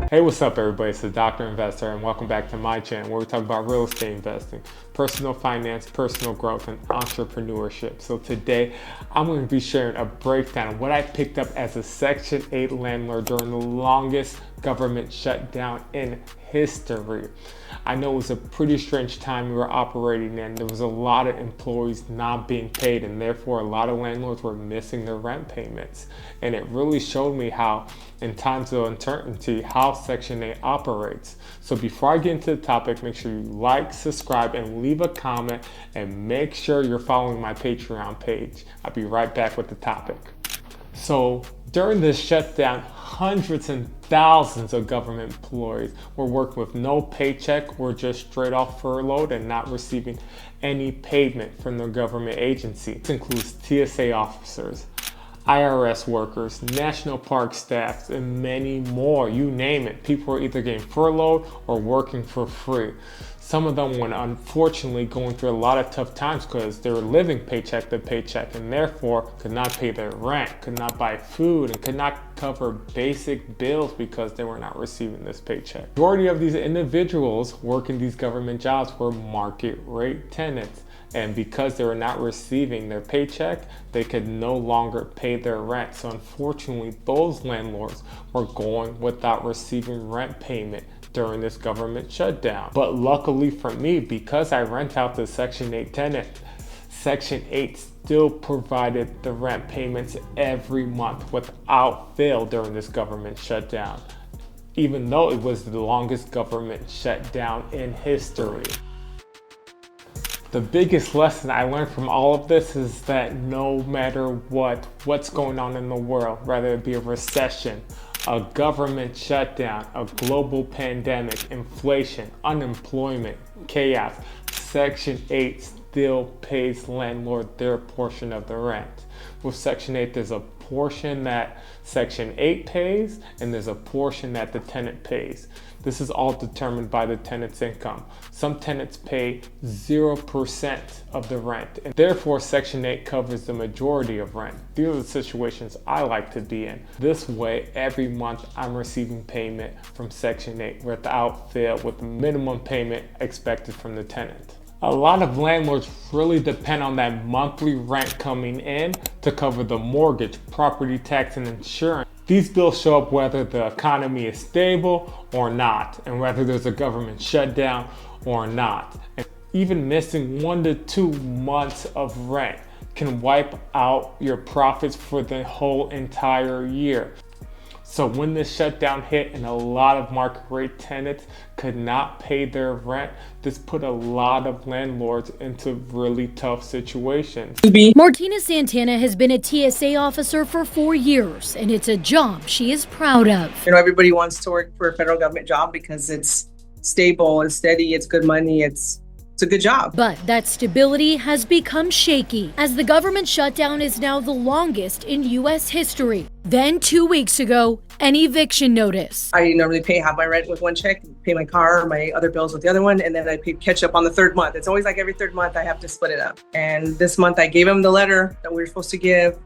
Hey, what's up everybody? It's the Dr. Investor and welcome back to my channel where we talk about real estate investing, personal finance, personal growth, and entrepreneurship. So today I'm going to be sharing a breakdown of what I picked up as a Section 8 landlord during the longest government shutdown in history. I know it was a pretty strange time we were operating in. There was a lot of employees not being paid, and therefore a lot of landlords were missing their rent payments. And it really showed me how, in times of uncertainty, how Section 8 operates. So before I get into the topic, make sure you like, subscribe, and leave a comment, and make sure you're following my Patreon page. I'll be right back with the topic. So during this shutdown, hundreds and thousands of government employees were working with no paycheck, were just straight off furloughed and not receiving any payment from their government agency. This includes TSA officers, IRS workers, national park staff, and many more. You name it. People were either getting furloughed or working for free. Some of them were unfortunately going through a lot of tough times because they were living paycheck to paycheck and therefore could not pay their rent, could not buy food, and could not cover basic bills because they were not receiving this paycheck. The majority of these individuals working these government jobs were market rate tenants. And because they were not receiving their paycheck, they could no longer pay their rent. So unfortunately, those landlords were going without receiving rent payment during this government shutdown. But luckily for me, because I rent out to Section 8 tenant, Section 8 still provided the rent payments every month without fail during this government shutdown, even though it was the longest government shutdown in history. The biggest lesson I learned from all of this is that no matter what's going on in the world, whether it be a recession, a government shutdown, a global pandemic, inflation, unemployment, chaos, Section 8 still pays landlord their portion of the rent. With Section 8, there's a portion that Section 8 pays, and there's a portion that the tenant pays. This is all determined by the tenant's income. Some tenants pay 0% of the rent, and therefore Section 8 covers the majority of rent. These are the situations I like to be in. This way, every month I'm receiving payment from Section 8 without fail, with minimum payment expected from the tenant. A lot of landlords really depend on that monthly rent coming in to cover the mortgage, property tax, and insurance. These bills show up whether the economy is stable or not, and whether there's a government shutdown or not. And even missing 1 to 2 months of rent can wipe out your profits for the whole entire year. So when this shutdown hit and a lot of market rate tenants could not pay their rent, this put a lot of landlords into really tough situations. Martina Santana has been a TSA officer for 4 years, and it's a job she is proud of. You know, everybody wants to work for a federal government job because it's stable and steady, it's good money, it's a good job. But that stability has become shaky as the government shutdown is now the longest in U.S. history. Then 2 weeks ago, an eviction notice. I normally pay half my rent with one check, pay my car, my other bills with the other one, and then I pay catch up on the third month. It's always like every third month I have to split it up. And this month I gave him the letter that we were supposed to give,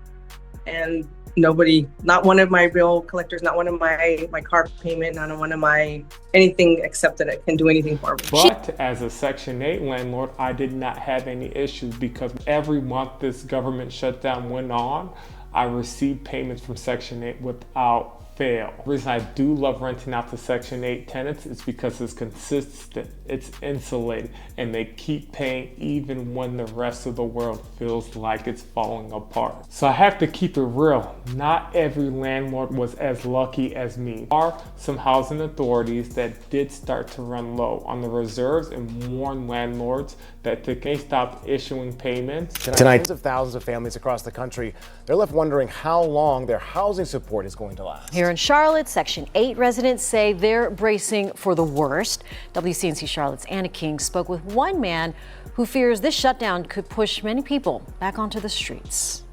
and nobody, not one of my bill collectors, not one of my car payment, not one of my anything except that it can do anything for me. But as a Section 8 landlord, I did not have any issues because every month this government shutdown went on, I received payments from Section 8 without fail. The reason I do love renting out to Section 8 tenants is because it's consistent, it's insulated, and they keep paying even when the rest of the world feels like it's falling apart. So I have to keep it real. Not every landlord was as lucky as me. There are some housing authorities that did start to run low on the reserves and warn landlords that they stopped issuing payments. Tonight, tens of thousands of families across the country, they're left wondering how long their housing support is going to last. Here in Charlotte, Section 8 residents say they're bracing for the worst. WCNC Charlotte's Anna King spoke with one man who fears this shutdown could push many people back onto the streets.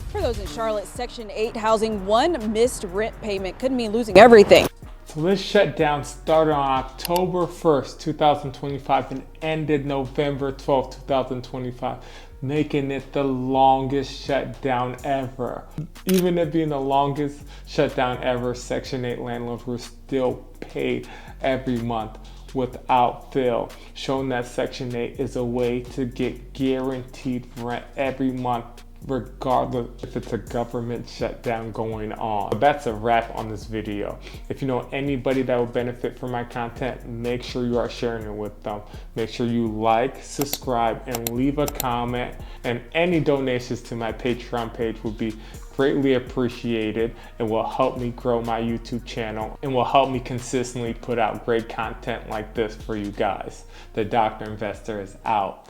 For those in Charlotte, Section 8 housing, one missed rent payment could mean losing everything. So this shutdown started on October 1st, 2025 and ended November 12th, 2025. making it the longest shutdown ever. Even it being the longest shutdown ever, Section 8 landlords were still paid every month without fail, showing that Section 8 is a way to get guaranteed rent every month, regardless if it's a government shutdown going on. So that's a wrap on this video. If you know anybody that will benefit from my content, make sure you are sharing it with them. Make sure you like, subscribe, and leave a comment. And any donations to my Patreon page would be greatly appreciated and will help me grow my YouTube channel and will help me consistently put out great content like this for you guys. The Dr. Investor is out.